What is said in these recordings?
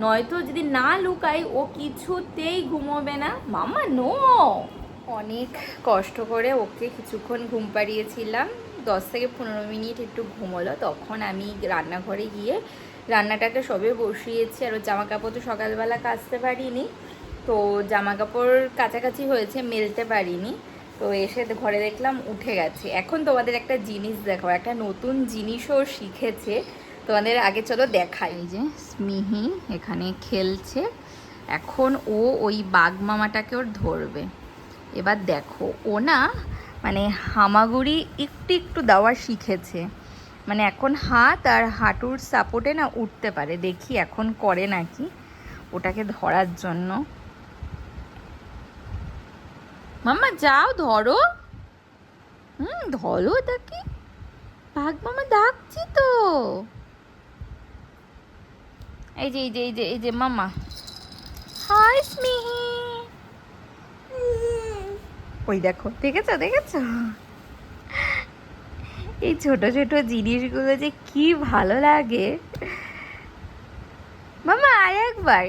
নয়তো যদি না লুকাই ও কিছুতেই ঘুমোবে না। মাম্মা নো। অনেক কষ্ট করে ওকে কিছুক্ষণ ঘুম পাড়িয়েছিলাম, 10 থেকে 15 মিনিট একটু ঘুমোলো। তখন আমি রান্নাঘরে গিয়ে রান্নাটাকে সবে বসিয়েছি। আর ওর জামা কাপড় তো সকালবেলা কাচতে পারিনি, তো জামা কাপড় কাছাকাছি হয়েছে, মেলতে পারিনি। তো এসে ঘরে দেখলাম উঠে গেছে। এখন তোমাদের একটা জিনিস দেখো, একটা নতুন জিনিসও শিখেছে তোমাদের। আগে চলো দেখাই। এই যে স্মিহি এখানে খেলছে, এখন ও ওই বাঘ মামাটাকে ওর ধরবে। এবার দেখো ও না মানে হামাগুড়ি একটু একটু দেওয়া শিখেছে, মানে এখন হাত আর হাঁটুর সাপোর্টে না উঠতে পারে। দেখি এখন করে নাকি ওটাকে ধরার জন্য। মাম্মা যাও ধরো, ধরো তাকে, বাঘ মামা ডাকছি তো। এই যে এই যে এই যে এই যে মামা, হাই স্মিহি। ওই দেখো, দেখেছো দেখেছো, এই ছোট ছোট জিনিসগুলো যে কি ভালো লাগে। মামা আর একবার,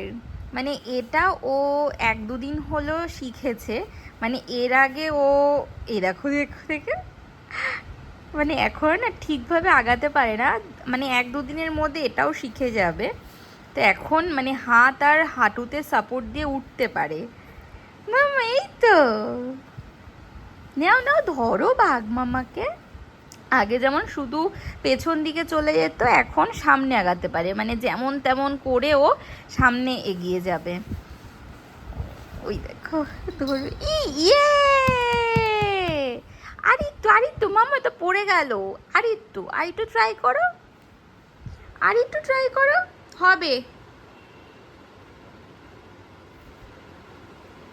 মানে এটা ও 1-2 দিন হলো শিখেছে, মানে এর আগে ও এই দেখো দেখো দেখে, মানে এখন না ঠিকভাবে আগাতে পারে না, মানে 1-2 দিনের মধ্যে এটাও শিখে যাবে। তো এখন মানে হাত আর হাঁটুতে সাপোর্ট দিয়ে উঠতে পারে। মামা এই তো, নাও নাও ধরো বাঘ মামাকে। আগে যেমন শুধু পেছন দিকে চলে যেত, এখন সামনে আগাতে পারে, মানে যেমন তেমন করে ও সামনে এগিয়ে যাবে। ওই দেখো ধরো, ইয়ে, আর একটু মামা তো পড়ে গেল। আর একটু ট্রাই করো, আর একটু ট্রাই করো, হবে।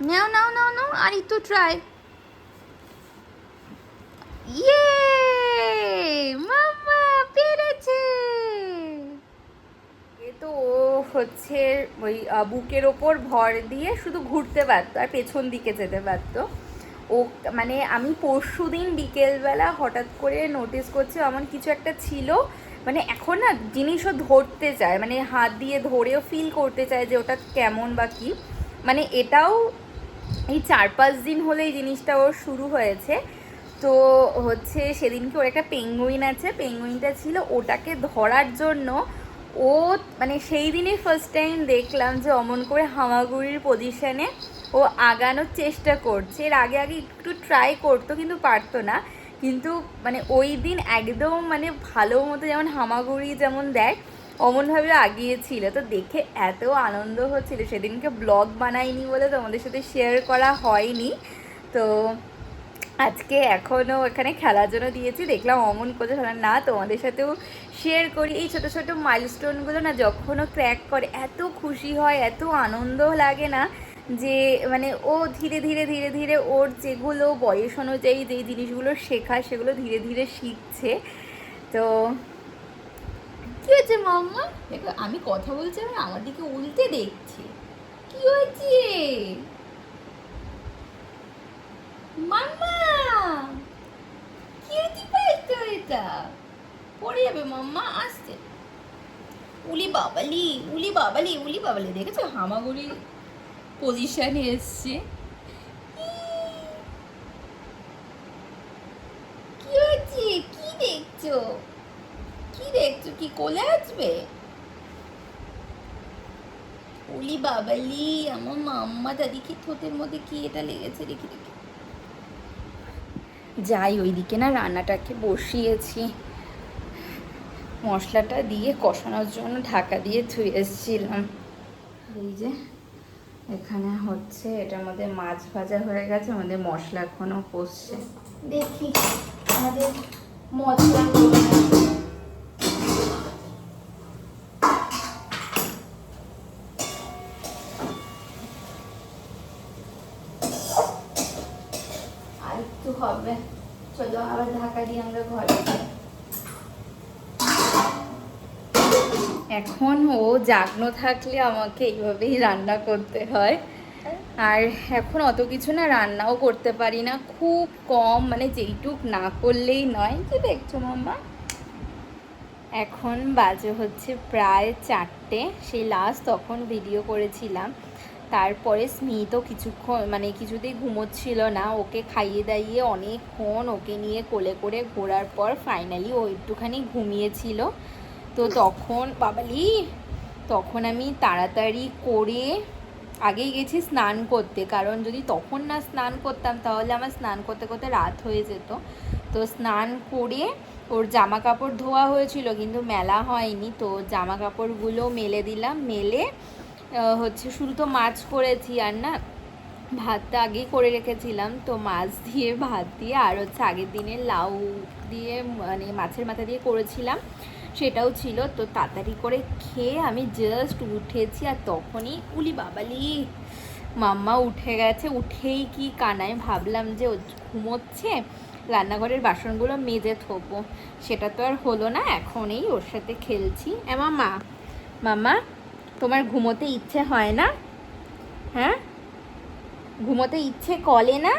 নাও নাও নাও নাও, আর একটু ট্রাই। ইয়ে, মামা পেরেছে। এ তো ও হচ্ছে ওই বুকের ওপর ভর দিয়ে শুধু ঘুরতে পারতো আর পেছন দিকে যেতে পারতো। ও মানে আমি পরশুদিন বিকেলবেলা হঠাৎ করে নোটিস করছি এমন কিছু একটা ছিল, মানে এখন না জিনিসও ধরতে চায়, মানে হাত দিয়ে ধরেও ফিল করতে চায় যে ওটা কেমন বা কী। মানে এটাও এই 4-5 দিন হলে এই জিনিসটা ওর শুরু হয়েছে। তো হচ্ছে সেদিনকে ওর একটা পেঙ্গুইন আছে, পেঙ্গুইনটা ছিল, ওটাকে ধরার জন্য ও মানে সেই দিনই ফার্স্ট টাইম দেখলাম যে অমন করে হামাগুড়ির পজিশনে ও আগানোর চেষ্টা করছে। এর আগে আগে একটু ট্রাই করতো কিন্তু পারতো না, কিন্তু মানে ওই দিন একদম মানে ভালো মতো যেমন হামাগুড়ি যেমন দেয় অমনভাবে আগিয়েছিল। তো দেখে এত আনন্দ হচ্ছিল, সেদিনকে ব্লগ বানাইনি বলে তোমাদের সাথে শেয়ার করা হয়নি। তো আজকে এখনও এখানে খেলার জন্য দিয়েছি, দেখলাম অমন করছে, না তোমাদের সাথেও শেয়ার করি। এই ছোটো ছোটো মাইলস্টোনগুলো না যখনও ক্র্যাক করে এত খুশি হয়, এত আনন্দ লাগে না, যে মানে ও ধীরে ধীরে ধীরে ধীরে ওর যেগুলো বয়স অনুযায়ী যেই জিনিসগুলো শেখায় সেগুলো ধীরে ধীরে শিখছে। তো কী হয়েছে মাম্মা? দেখো আমি কথা বলছি, আমি আমার দিকে উল্টে দেখছি। কী হয়েছে মাম্মা? কি পাইতো এটা? পড়ে যাবে মাম্মা, আসছে। উলি বাবালি উলি বাবালি উলি বাবালি, দেখেছো হামাগুড়ি পজিশনে এসছে। কি হয়েছে? কি দেখছো? কি দেখছো? কি কোলে আসবে? উলি বাবালি আমার মাম্মা, দাদিকে ঠোঁটের মধ্যে কি এটা লেগেছে, দেখি দেখি। যাই ওইদিকে না রান্নাটাকে বসিয়েছি, মশলাটা দিয়ে কষানোর জন্য ঢাকা দিয়ে ধুয়ে এসেছিলাম। এই যে এখানে হচ্ছে এটার মধ্যে মাছ ভাজা হয়ে গেছে, আমাদের মশলা এখনও কষছে। দেখি আমাদের মশলা আর একটু হবে। চলো আবার ঢাকা দিয়ে আমরা ঘরে যাই। এখন ও জাগনো থাকলে আমাকে এইভাবেই রান্না করতে হয়, আর এখন অত কিছু না রান্নাও করতে পারি না, খুব কম, মানে যেইটুক না করলেই নয়। কি দেখছো মাম্মা? এখন বাজে হচ্ছে প্রায় 4টে। সেই লাস্ট তখন ভিডিও করেছিলাম। তারপরে স্মিত কিছুক্ষণ মানে কিছুতেই ঘুমোচ্ছিল না, ওকে খাইয়ে দাইয়ে অনেকক্ষণ ওকে নিয়ে কোলে করে ঘোরার পর ফাইনালি ও একটুখানি ঘুমিয়েছিল। তো তখন বাবালি তখন আমি তাড়াতাড়ি করে আগেই গেছি স্নান করতে, কারণ যদি তখন না স্নান করতাম তাহলে আমার স্নান করতে করতে রাত হয়ে যেত। তো স্নান করে ওর জামা কাপড় ধোয়া হয়েছিল কিন্তু মেলা হয়নি, তো জামা কাপড়গুলো মেলে দিলাম। মেলে হচ্ছে শুধু তো মাছ করেছি, আর না ভাতটা আগেই করে রেখেছিলাম, তো মাছ দিয়ে ভাত দিয়ে আর হচ্ছে আগের দিনের লাউ দিয়ে মানে মাছের মাথা দিয়ে করেছিলাম সেটাও ছিল। তো তাড়াতাড়ি করে খেয়ে আমি জাস্ট উঠেছি, আর তখনই উলি বাবালি মাম্মা উঠে গেছে। উঠেই কি কানায় ভাবলাম যে ও ঘুমোচ্ছে, রান্নাঘরের বাসনগুলো মেজে থবো, সেটা তো আর হলো না। এখনই ওর সাথে খেলছি। মাম্মা মাম্মা তোমার ঘুমোতে ইচ্ছে হয় না? হ্যাঁ, ঘুমোতে ইচ্ছে করে না?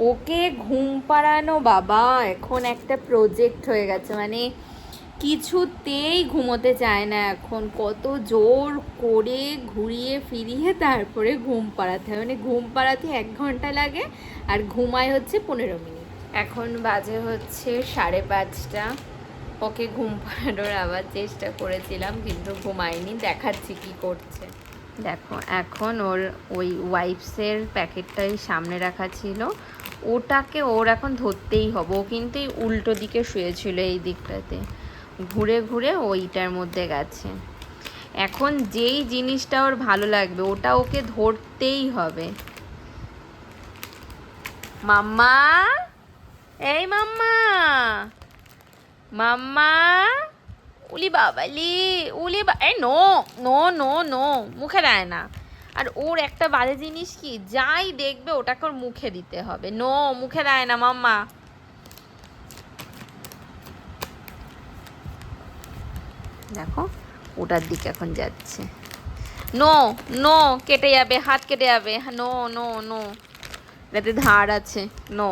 ওকে ঘুম পাড়ানো বাবা এখন একটা প্রজেক্ট হয়ে গেছে, মানে কিছুতেই ঘুমোতে চায় না এখন। কত জোর করে ঘুরিয়ে ফিরিয়ে তারপরে ঘুম পাড়াতে হয়, মানে ঘুম পাড়াতে 1 ঘন্টা লাগে আর ঘুমায় হচ্ছে 15 মিনিট। এখন বাজে হচ্ছে 5:30। ওকে ঘুম পাড়ানোর আবার চেষ্টা করেছিলাম কিন্তু ঘুমায়নি। দেখাচ্ছি কি করছে দেখো। এখন ওর ওই ওয়াইপসের প্যাকেটটাই সামনে রাখা ছিল, ওটাকে ওর এখন ধরতেই হবে। ও কিন্তু এই উল্টো দিকে শুয়েছিল, এই দিকটাতে ঘুরে ঘুরে ওইটার মধ্যে গেছে। এখন যেই জিনিসটা ওর ভালো লাগবে ওটা ওকে ধরতেই হবে। মাম্মা, এই মাম্মা, মাম্মা, উলি বাবালি, এই নো নো নো নো, মুখে দেয় না। আর ওর একটা বাজে জিনিস কি, যাই দেখবে ওটাকে ওর মুখে দিতে হবে। নো, মুখে দেয় না মাম্মা। দেখো ওটার দিকে এখন যাচ্ছে। নো নো, কেটে যাবে, হাত কেটে যাবে। নো নো নো, এটাতে ধার আছে। নো,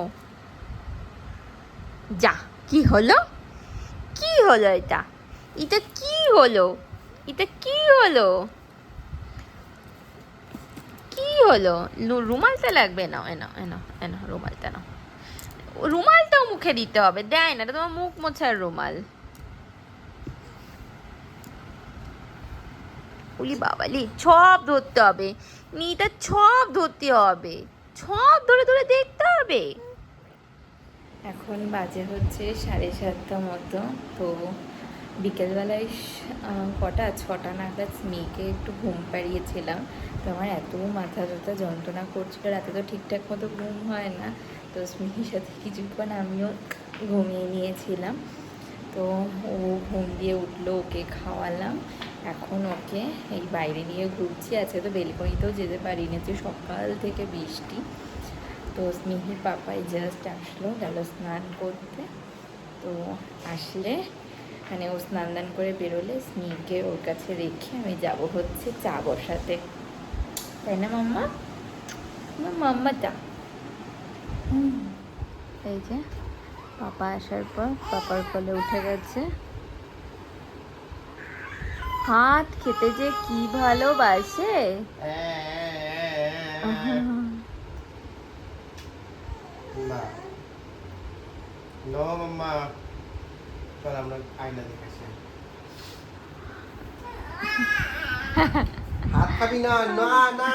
যা। কি হলো, কি হলো এটা, এটা কি হলো, এটা কি হলো, কি হলো? রুমালটা লাগবে? নাও এনাও এনাও এনাও, রুমালটা নাও। রুমালটাও মুখে দিতে হবে, দেয় না, এটা তোমার মুখ মোছার রুমাল। উলি বাবালি, সব ধরতে হবে, নিটা সব ধরতে হবে, সব ধরে ধরে দেখতে হবে। এখন বাজে হচ্ছে 7:30 মতো। তো বিকেলবেলায় কটা 6টা নাগাদ স্মিকে একটু ঘুম পাড়িয়েছিলাম। তো আমার এত মাথা ব্যথা যন্ত্রণা করছিল, রাতে তো ঠিকঠাক মতো ঘুম হয় না। তো স্মির সাথে কিছুক্ষণ আমিও ঘুমিয়ে নিয়েছিলাম। তো ও ঘুম দিয়ে উঠলো, ওকে খাওয়ালাম। এখন ওকে এই বাইরে নিয়ে ঘুরছি। আছে তো বেলকনিতেও যেতে পারি না, যে সকাল থেকে বৃষ্টি। তো স্মিহির পাপাই জাস্ট আসলো, গেল স্নান করতে। তো আসলে মানে ও স্নান দান করে বেরোলে স্মিকে ওর কাছে রেখে আমি যাব হচ্ছে চা বসাতে, তাই না মাম্মা? মাম্মাটা এই যে পাপা আসার পর পাপার কোলে উঠে গেছে। ভাত খেতে যে কি ভালোবাসে। না নো মাম্মা, চল আমরা আয়না দেখেছি। হাত খাবি না, না না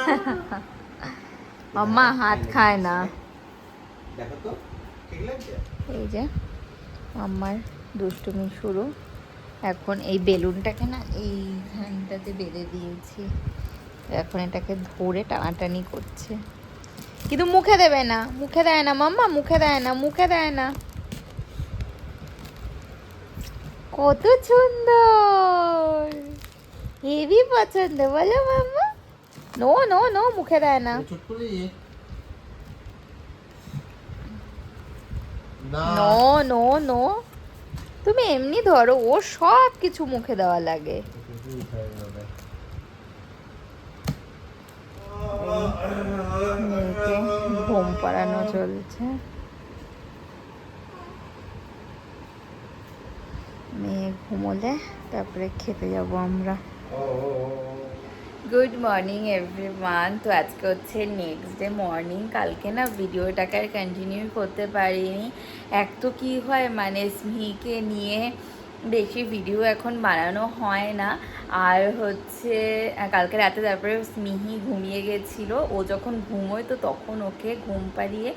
মাম্মা হাত খায় না। দেখো তো ঠিক লাগছে। এই যে আমার দুষ্টুমি শুরু। এখন এই বেলুনটাকে না এইখানটাতে বেঁধে দিয়েছি, এখন এটাকে ধরে টানাটানি করছে, কিন্তু মুখে দেবে না, মুখে দেয় না মাম্মা, মুখে দেয় না, মুখে দেয় না। কত সুন্দর, হেভি পছন্দ, বলো মাম্মা। নো নো নো, মুখে দেয় না। নো নো নো, তুমি এমনি ধরো, ও সব কিছু মুখে দেওয়া লাগে। মেয়েকে ঘুম পাড়ানো চলছে, মেয়ে ঘুমোলে তারপরে খেতে যাব আমরা। ও গুড মর্নিং এভরিওয়ান। তো আজকে হচ্ছে নেক্সট ডে মর্নিং। কালকে না ভিডিওটাকে আর কন্টিনিউ করতে পারিনি। এক তো কী হয় মানে স্মিকে নিয়ে বেশি ভিডিও এখন বানানো হয় না, আর হচ্ছে কালকে রাতে তারপরে স্মিহি ঘুমিয়ে গেছিলো। ও যখন ঘুমোয় তো তখন ওকে ঘুম পাড়িয়ে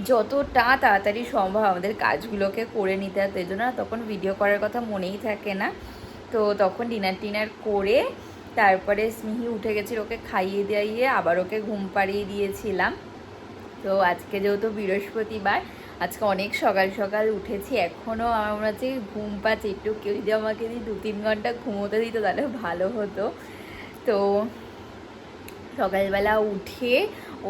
যতটা তাড়াতাড়ি সম্ভব আমাদের কাজগুলোকে করে নিতে হয়, তাই জন্য তখন ভিডিও করার কথা মনেই থাকে না। তো তখন ডিনার করে তারপরে স্মিহি উঠে গেছিলো, ওকে খাইয়ে দাইয়ে আবার ওকে ঘুম পাড়িয়ে দিয়েছিলাম। তো আজকে যেহেতু বৃহস্পতিবার, আজকে অনেক সকাল সকাল উঠেছি, এখনও আমার মনে হচ্ছে ঘুম পাচ্ছে। একটু কেউ যদি আমাকে 2-3 ঘন্টা ঘুমোতে দিত তাহলে ভালো হতো। তো সকালবেলা উঠে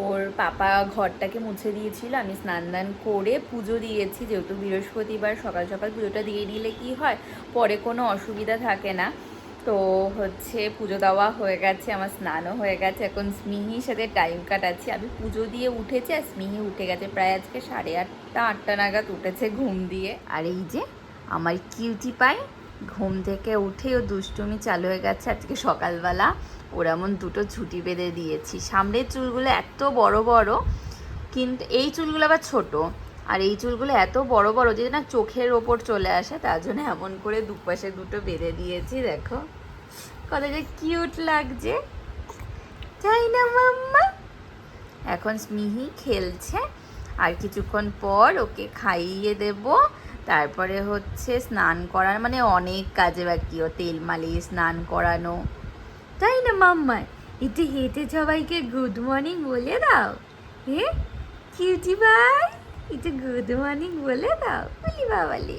ওর পাপা ঘরটাকে মুছে দিয়েছিল, আমি স্নান দান করে পুজো দিয়েছি। যেহেতু বৃহস্পতিবার সকাল সকাল পুজোটা দিয়ে নিলে কি হয়, পরে কোনো অসুবিধা থাকে না। তো হচ্ছে পুজো দেওয়া হয়ে গেছে, আমার স্নানও হয়ে গেছে। এখন স্মিহির সাথে টাইম কাটাচ্ছি। আমি পুজো দিয়ে উঠেছি আর স্মিহি উঠে গেছে, প্রায় আজকে 8:30-8টা নাগাদ উঠেছে ঘুম দিয়ে। আর এই যে আমার কিউটি পাই ঘুম থেকে উঠে ও দুষ্টুমি চালু হয়ে গেছে। আজকে সকালবেলা ওর এমন 2টো ছুটি বেঁধে দিয়েছি। সামনের চুলগুলো এত বড় বড়, কিন্তু এই চুলগুলো আবার ছোট, আর এই চুলগুলো এত বড় বড় যে না চোখের ওপর চলে আসে, তার জন্য এমন করে দুপাশে 2টো বেঁধে দিয়েছি। দেখো কত যে কিউট লাগছে, তাই না মাম্মা? এখন স্মিহি খেলছে, আর কিছুক্ষণ পর ওকে খাইয়ে দেব। তারপরে হচ্ছে স্নান করার, মানে অনেক কাজে বাকি, ও তেল মালিশ, স্নান করানো, তাই না মাম্মা? একটু হেঁটে সবাইকে গুড মর্নিং বলে দাও। কিউটি ভাই একটু গুড মর্নিং বলে দাও, বলি বাবালি।